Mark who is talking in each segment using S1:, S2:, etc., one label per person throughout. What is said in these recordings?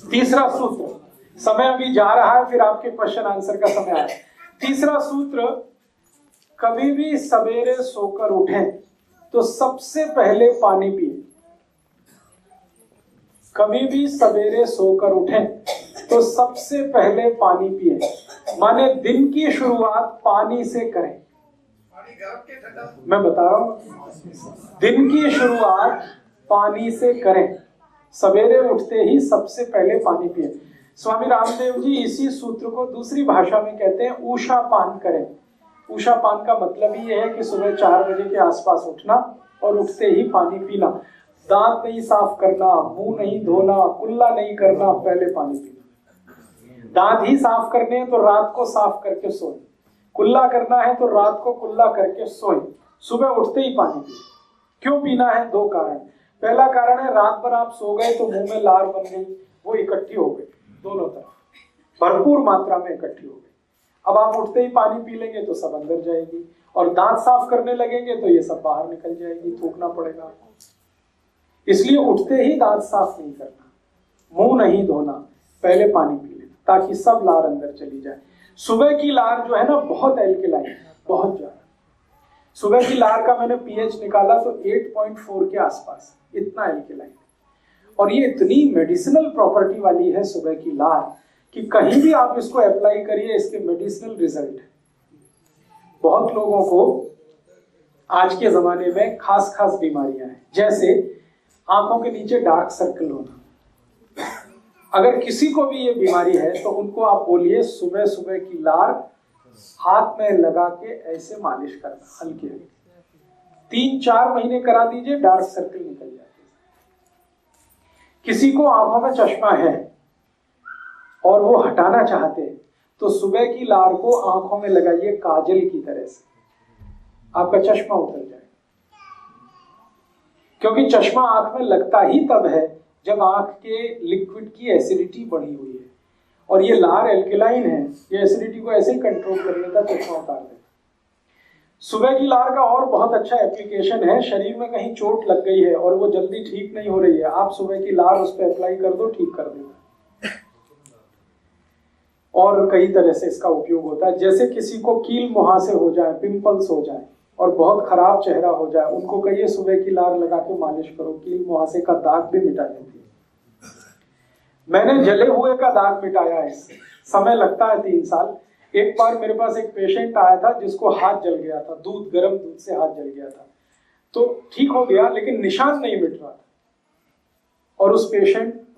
S1: तीसरा सूत्र, समय अभी जा रहा है, फिर आपके क्वेश्चन आंसर का समय आया। तीसरा सूत्र, कभी भी सवेरे सोकर उठें तो सबसे पहले पानी पिए। कभी भी सवेरे सोकर उठें तो सबसे पहले पानी पिए, माने दिन की शुरुआत पानी से करें। मैं बता रहा हूं, दिन की शुरुआत पानी से करें, सवेरे उठते ही सबसे पहले पानी पिए। स्वामी रामदेव जी इसी सूत्र को दूसरी भाषा में कहते हैं ऊषा पान करें। ऊषा पान का मतलब ही यह है कि सुबह 4 बजे के आसपास उठना और उठते ही पानी पीना, दांत नहीं साफ करना, मुंह नहीं धोना, कुल्ला नहीं करना, पहले पानी पीना। दांत ही साफ करने हैं तो रात को साफ करके सोए, कुल्ला करना है तो रात को कुल्ला करके सोए, सुबह उठते ही पानी पिए। क्यों पीना है? 2 कारण। पहला कारण है रात भर आप सो गए तो मुंह में लार बन गई, वो इकट्ठी हो गई, दोनों तरफ भरपूर मात्रा में इकट्ठी हो गई। अब आप उठते ही पानी पी लेंगे तो सब अंदर जाएगी, और दांत साफ करने लगेंगे तो ये सब बाहर निकल जाएगी, थूकना पड़ेगा आपको। इसलिए उठते ही दांत साफ नहीं करना, मुंह नहीं धोना, पहले पानी पी लेना ताकि सब लार अंदर चली जाए। सुबह की लार जो है ना बहुत एल्कलाइन है, बहुत ज्यादा। सुबह की लार का मैंने पीएच निकाला तो 8.4 के आसपास, इतना एल्कलाइन। और ये इतनी मेडिसिनल प्रॉपर्टी वाली है सुबह की लार कि कहीं भी आप इसको अप्लाई करिए, इसके मेडिसिनल रिजल्ट। बहुत लोगों को आज के जमाने में खास खास बीमारियां हैं, जैसे आंखों के नीचे डार्क सर्कल होना। अगर किसी को भी ये बीमारी है तो उनको आप बोलिए सुबह सुबह की लार हाथ में लगा के ऐसे मालिश करना, हल्की हल्की, 3-4 महीने करा दीजिए, डार्क सर्कल निकल जाते हैं। किसी को आंखों में चश्मा है और वो हटाना चाहते हैं तो सुबह की लार को आंखों में लगाइए काजल की तरह से, आपका चश्मा उतर जाएगा। क्योंकि चश्मा आंख में लगता ही तब है जब आंख के लिक्विड की एसिडिटी बढ़ी हुई है, और ये लार एल्कलाइन है, ये एसिडिटी को ऐसे ही कंट्रोल कर लेता, चश्मा उतार देता। सुबह की लार का और बहुत अच्छा एप्लीकेशन है, शरीर में कहीं चोट लग गई है और वो जल्दी ठीक नहीं हो रही है, आप सुबह की लार उस पर अप्लाई कर दो, ठीक कर देगा। और कई तरह से इसका उपयोग होता है। जैसे किसी को कील मुहासे हो जाए, पिंपल्स हो जाए और बहुत खराब चेहरा हो जाए, उनको कहिए सुबह की लार लगा के मालिश करो, कील मुहासे का दाग भी मिटा देती है। मैंने जले हुए का दाग मिटाया है, समय लगता है 3 साल। एक बार मेरे पास एक पेशेंट आया था जिसको हाथ जल गया था, गर्म दूध से हाथ जल गया था, तो ठीक हो गया लेकिन निशान नहीं मिट रहा था। और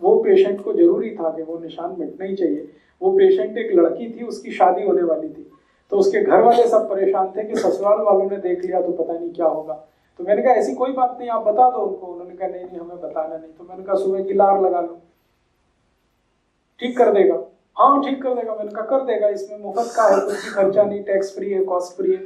S1: वो पेशेंट को जरूरी था कि वो निशान मिटना ही चाहिए। वो पेशेंट एक लड़की थी, उसकी शादी होने वाली थी, तो उसके घर वाले सब परेशान थे कि ससुराल वालों ने देख लिया तो पता नहीं क्या होगा। तो मैंने कहा ऐसी कोई बात नहीं, आप बता दो उनको। उन्होंने कहा नहीं हमें बताना नहीं। तो मैंने कहा सुबह की लार लगा लो, ठीक कर देगा। हाँ ठीक कर देगा। मैंने कहा कर देगा, इसमें मुफ्त का है, कुछ भी खर्चा नहीं, टैक्स फ्री है, कॉस्ट फ्री है,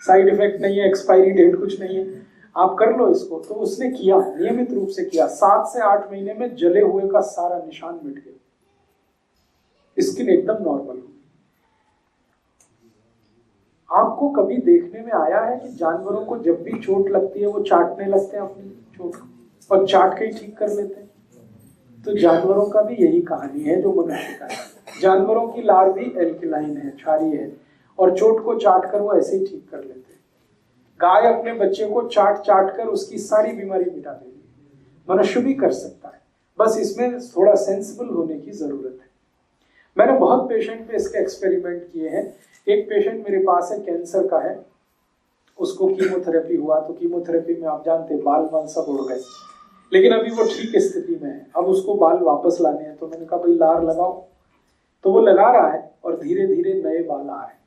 S1: साइड इफेक्ट नहीं है, एक्सपायरी डेट कुछ नहीं है, आप कर लो इसको। तो उसने किया, नियमित रूप से किया। 7 से 8 महीने में जले हुए का सारा निशान मिट गया, स्किन एकदम नॉर्मल हो। आपको कभी देखने में आया है कि जानवरों को जब भी चोट लगती है वो चाटने लगते हैं अपनी चोट को, और चाट के ही ठीक कर लेते हैं? तो जानवरों का भी यही कहानी है जो मनुष्य का है। जानवरों की लार भी एल्कलाइन है, क्षारीय है, और चोट को चाट कर वो ऐसे ही ठीक कर लेते हैं। गाय अपने बच्चे को चाट कर उसकी सारी बीमारी मिटा देती है, मनुष्य भी कर सकता है, बस इसमें थोड़ा सेंसिबल होने की जरूरत है। मैंने बहुत पेशेंट पे इसके एक्सपेरिमेंट किए हैं। एक पेशेंट मेरे पास है, कैंसर का है, उसको कीमोथेरेपी हुआ, तो कीमोथेरेपी में आप जानते हैं बाल सब उड़ गए, लेकिन अभी वो ठीक स्थिति में है। अब उसको बाल वापस लाने हैं, तो मैंने कहा भाई लार लगाओ, तो वो लगा रहा है और धीरे धीरे नए बाल आ रहे हैं।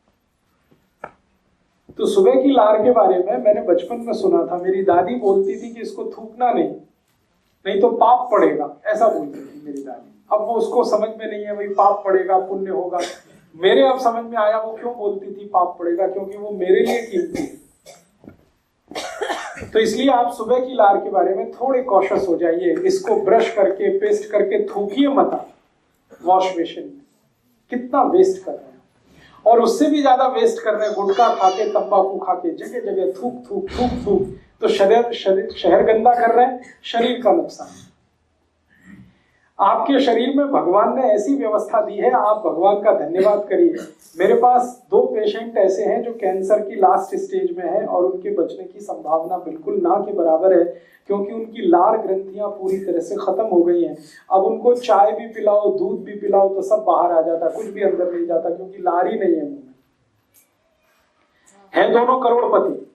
S1: तो सुबह की लार के बारे में मैंने बचपन में सुना था, मेरी दादी बोलती थी कि इसको थूकना नहीं तो पाप पड़ेगा, ऐसा बोलती थी मेरी दादी। अब वो उसको समझ में नहीं है, भाई पाप पड़ेगा पुण्य होगा। मेरे अब समझ में आया वो क्यों बोलती थी पाप पड़ेगा, क्योंकि वो मेरे लिए कीमती है। तो इसलिए आप सुबह की लार के बारे में थोड़े कॉशियस हो जाइए। इसको ब्रश करके पेस्ट करके थूकिए मत वॉश बेसिन में, कितना वेस्ट कर रहे हैं। और उससे भी ज्यादा वेस्ट कर रहे हैं गुटखा खाके, तंबाकू खाके, जगह जगह थूक। तो शहर गंदा कर रहे हैं, शरीर का नुकसान। आपके शरीर में भगवान ने ऐसी व्यवस्था दी है, आप भगवान का धन्यवाद करिए। मेरे पास 2 पेशेंट ऐसे हैं जो कैंसर की लास्ट स्टेज में हैं और उनके बचने की संभावना बिल्कुल ना के बराबर है, क्योंकि उनकी लार ग्रंथियां पूरी तरह से खत्म हो गई हैं। अब उनको चाय भी पिलाओ, दूध भी पिलाओ तो सब बाहर आ जाता, कुछ भी अंदर नहीं जाता, क्योंकि लार ही नहीं है मुंह में। हैं दोनों करोड़पति,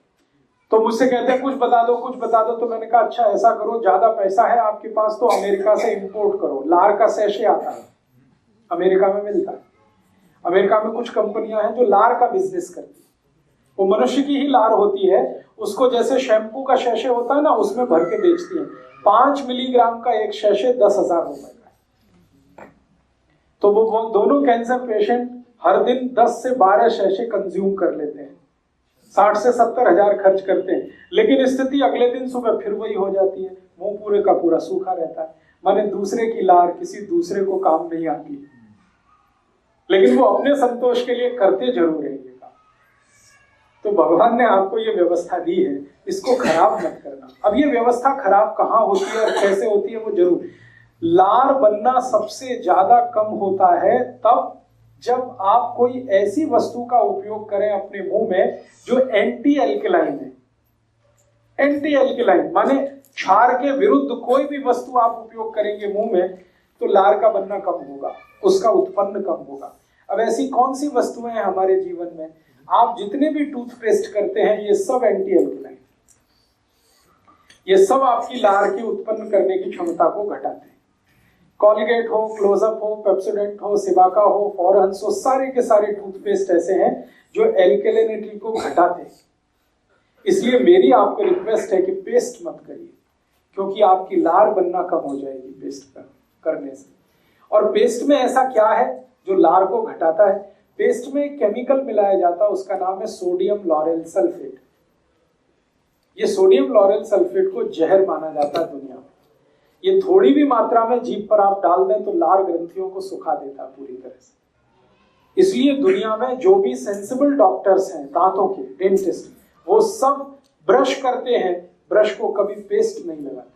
S1: तो मुझसे कहते हैं कुछ बता दो कुछ बता दो। तो मैंने कहा अच्छा ऐसा करो, ज्यादा पैसा है आपके पास तो अमेरिका से इंपोर्ट करो। लार का सैशे आता है, अमेरिका में मिलता है। अमेरिका में कुछ कंपनियां हैं जो लार का बिजनेस करती है, वो मनुष्य की ही लार होती है, उसको जैसे शैम्पू का सैशे होता है ना, उसमें भर के बेचती है। 5 मिलीग्राम का एक सैशे 10,000 रुपए का है। तो वो दोनों कैंसर पेशेंट हर दिन 10 से 12 सैशे कंज्यूम कर लेते हैं, 60 से 70 हजार खर्च करते हैं। लेकिन स्थिति अगले दिन सुबह फिर वही हो जाती है, मुंह पूरे का पूरा सूखा रहता है। माने दूसरे की लार किसी दूसरे को काम नहीं आती, लेकिन वो अपने संतोष के लिए करते जरूर है ये काम। तो भगवान ने आपको ये व्यवस्था दी है, इसको खराब मत करना। अब ये व्यवस्था खराब कहाँ होती है और कैसे होती है वो जरूर। लार बनना सबसे ज्यादा कम होता है तब जब आप कोई ऐसी वस्तु का उपयोग करें अपने मुंह में जो एंटी एल्कलाइन है। एंटी एल्कलाइन माने क्षार के विरुद्ध कोई भी वस्तु आप उपयोग करेंगे मुंह में तो लार का बनना कम होगा, उसका उत्पन्न कम होगा। अब ऐसी कौन सी वस्तुएं हैं हमारे जीवन में? आप जितने भी टूथपेस्ट करते हैं ये सब एंटी एल्कलाइन, ये सब आपकी लार के उत्पन्न करने की क्षमता को घटाते हैं। कॉलगेट हो, क्लोजअप हो, पेप्सोडेंट हो, सिबाका हो, फॉरहंस हो, सारे के सारे टूथपेस्ट ऐसे हैं जो एल्कलिनिटी को घटाते हैं। इसलिए मेरी आपको रिक्वेस्ट है कि पेस्ट मत करिए, क्योंकि आपकी लार बनना कम हो जाएगी पेस्ट करने से। और पेस्ट में ऐसा क्या है जो लार को घटाता है? पेस्ट में एक केमिकल मिलाया जाता है, उसका नाम है सोडियम लॉरेल सल्फेट। ये सोडियम लॉरेल सल्फेट को जहर माना जाता है दुनिया में। ये थोड़ी भी मात्रा में जीभ पर आप डाल दें तो लार ग्रंथियों को सुखा देता है पूरी तरह से। इसलिए दुनिया में जो भी सेंसिबल डॉक्टर्स हैं दांतों के, डेंटिस्ट, वो सब ब्रश करते हैं, ब्रश को कभी पेस्ट नहीं लगाते।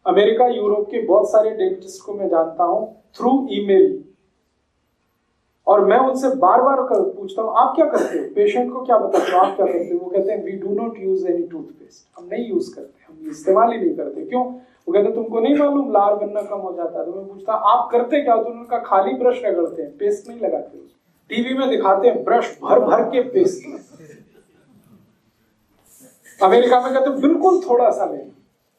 S1: अमेरिका, यूरोप के बहुत सारे डेंटिस्ट को मैं जानता हूं थ्रू ईमेल, और मैं उनसे बार बार पूछता हूं आप क्या करते हो, पेशेंट को क्या बताते हो, आप क्या करते हो? वो कहते हैं we do not use any toothpaste, हम नहीं यूज करते, हम इस्तेमाल ही नहीं करते। क्यों? वो कहते तुमको नहीं मालूम लार बनना कम हो जाता है। तो मैं पूछता आप करते क्या? तो उनका खाली ब्रश रगड़ते हैं, पेस्ट नहीं लगाते। टीवी में दिखाते हैं ब्रश भर भर के पेस्ट। अमेरिका में कहते बिल्कुल थोड़ा सा लें,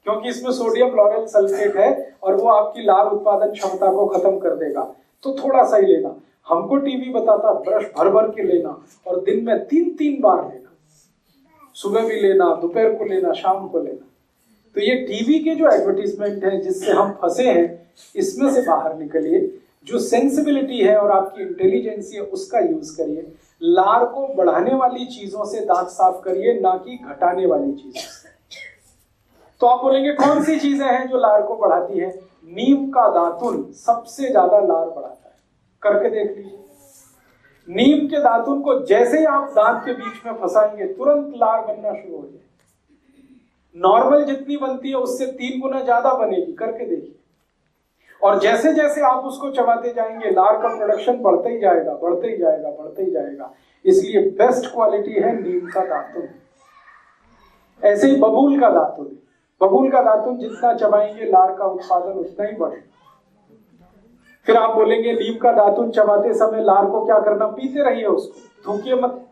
S1: क्योंकि इसमें सोडियम लॉरेल सल्फेट है और वो आपकी लार उत्पादन क्षमता को खत्म कर देगा, तो थोड़ा सा ही लेना। हमको टीवी बताता ब्रश भर भर के लेना और दिन में 3-3 बार लेना, सुबह भी लेना, दोपहर को लेना, शाम को लेना। तो ये टीवी के जो एडवर्टीजमेंट है जिससे हम फंसे हैं, इसमें से बाहर निकलिए। जो सेंसिबिलिटी है और आपकी इंटेलिजेंसी है उसका यूज करिए। लार को बढ़ाने वाली चीजों से दांत साफ करिए, ना कि घटाने वाली चीजों से। तो आप बोलेंगे कौन सी चीजें हैं जो लार को बढ़ाती है? नीम का दातुन सबसे ज्यादा लार बढ़ाता है, करके देख लीजिए। नीम के दातुन को जैसे ही आप दांत के बीच में फंसाएंगे तुरंत लार बनना शुरू हो जाएगी। नॉर्मल जितनी बनती है उससे 3 गुना ज्यादा बनेगी, करके देखिए। और जैसे जैसे आप उसको चबाते जाएंगे लार का प्रोडक्शन बढ़ता ही जाएगा, बढ़ते ही जाएगा, बढ़ते ही जाएगा। इसलिए बेस्ट क्वालिटी है नीम का दातुन। ऐसे ही बबूल का दातुन, बबूल का दातुन जितना चबाएंगे लार का उत्पादन उतना ही बढ़ेगा। फिर आप बोलेंगे नीम का दातुन चबाते समय लार को क्या करना? पीते रहिए उसको, थूकिए मत।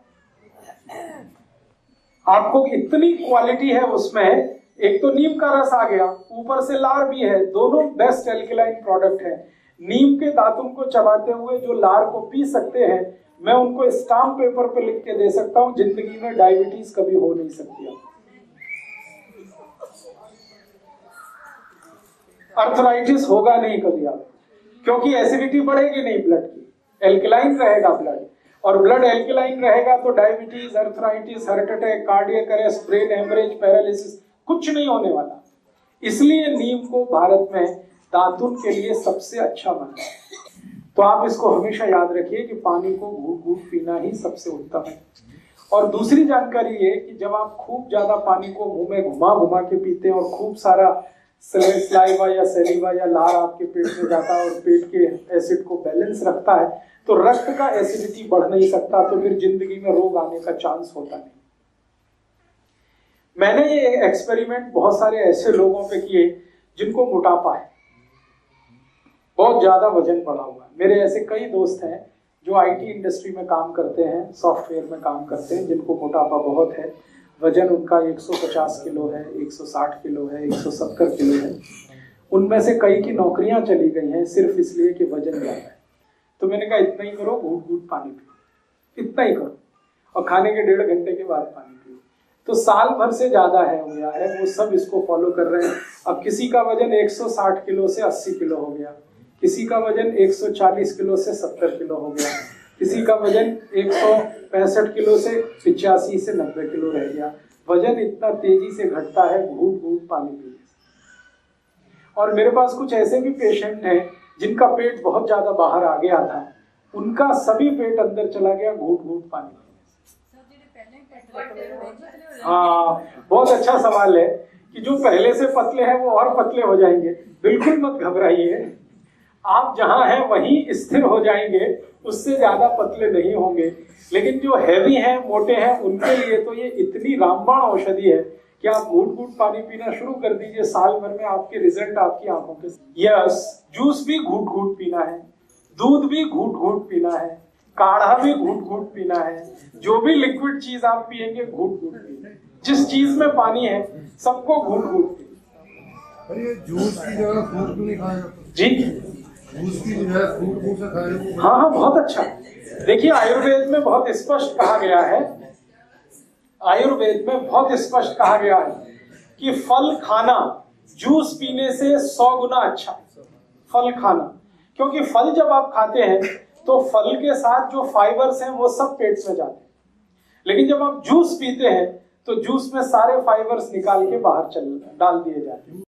S1: आपको इतनी क्वालिटी है उसमें, एक तो नीम का रस आ गया, ऊपर से लार भी है, दोनों बेस्ट एल्कलाइन प्रोडक्ट है। नीम के दातुन को चबाते हुए जो लार को पी सकते हैं, मैं उनको स्टाम्प पेपर पे लिख के दे सकता हूं जिंदगी में डायबिटीज कभी हो नहीं सकती। अर्थराइटिस होगा नहीं कभी आप, क्योंकि एसिडिटी बढ़ेगी नहीं ब्लड की, एल्कलाइन रहेगा ब्लड, और ब्लड एल्कलाइन रहेगा तो diabetes, arthritis, heart attack, cardiac arrest, brain haemorrhage, paralysis कुछ नहीं होने वाला। इसलिए नीम को भारत में दातुन के लिए सबसे अच्छा माना है। तो आप इसको हमेशा याद रखिए कि पानी को घूट घूट पीना ही सबसे उत्तम है। और दूसरी जानकारी ये कि जब आप खूब ज्यादा पानी को मुंह में घुमा घुमा के पीते हैं और खूब सारा सलाइवा या सलीवा या लार आपके पेट में जाता है और पेट के एसिड को बैलेंस रखता है, तो रक्त का एसिडिटी बढ़ नहीं सकता, तो फिर जिंदगी में रोग आने का चांस होता नहीं। मैंने ये एक्सपेरिमेंट बहुत सारे ऐसे लोगों पे किए जिनको मोटापा है, बहुत ज्यादा वजन बढ़ा हुआ है। मेरे ऐसे कई दोस्त हैं जो आईटी इंडस्ट्री में काम करते हैं, सॉफ्टवेयर में काम करते हैं, जिनको मोटापा बहुत है, वजन उनका 150 किलो है, 160 किलो है, 170 किलो है। उनमें से कई की नौकरियां चली गई हैं सिर्फ इसलिए कि वजन ज्यादा है। तो मैंने कहा इतना ही करो, घूट घूट पानी पियो, इतना ही करो, और खाने के 1.5 घंटे के बाद पानी पियो। तो साल भर से ज्यादा है हो गया है, वो सब इसको फॉलो कर रहे हैं। अब किसी का वजन 160 किलो से 80 किलो हो गया, किसी का वजन 140 किलो से 70 किलो हो गया, किसी का वजन 165 किलो से 85 से 90 किलो रह गया। वजन इतना तेजी से घटता है घूट घूट पानी पीने से। और मेरे पास कुछ ऐसे भी पेशेंट हैं जिनका पेट बहुत ज्यादा बाहर आ गया था, उनका सभी पेट अंदर चला गया घूट घूट पानी पीने से। हाँ, बहुत अच्छा सवाल है कि जो पहले से पतले हैं वो और पतले हो जाएंगे। बिल्कुल मत घबराइए, आप जहां हैं वहीं स्थिर हो जाएंगे, उससे ज्यादा पतले नहीं होंगे। लेकिन जो हैवी हैं, मोटे हैं, उनके लिए तो ये इतनी रामबाण औषधि है कि आप घूट घूट पानी पीना शुरू कर दीजिए, साल भर में आपके रिजल्ट आपकी आंखों के। यस, जूस भी घूट घूट पीना है, दूध भी घूट घूट पीना है, काढ़ा भी घूट घूट पीना है, जो भी लिक्विड चीज आप पिएंगे घूट घूट पीना है। जिस चीज में पानी है सबको घूट घूट पीना।
S2: अरे जूस की जगह फ्रूट क्यों नहीं खाया
S1: जी?
S2: जूस की जगह फ्रूट कौन सा खाया?
S1: हाँ हाँ, बहुत अच्छा। देखिए, आयुर्वेद में बहुत स्पष्ट कहा गया है, आयुर्वेद में बहुत स्पष्ट कहा गया है कि फल खाना जूस पीने से 100 गुना अच्छा। फल खाना, क्योंकि फल जब आप खाते हैं तो फल के साथ जो फाइबर्स हैं वो सब पेट में जाते हैं, लेकिन जब आप जूस पीते हैं तो जूस में सारे फाइबर्स निकाल के बाहर डाल दिए जाते हैं।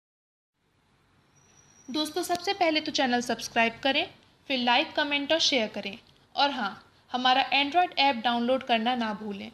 S3: दोस्तों, सबसे पहले तो चैनल सब्सक्राइब करें, फिर लाइक, कमेंट और शेयर करें, और हाँ, हमारा एंड्रॉयड ऐप डाउनलोड करना ना भूलें।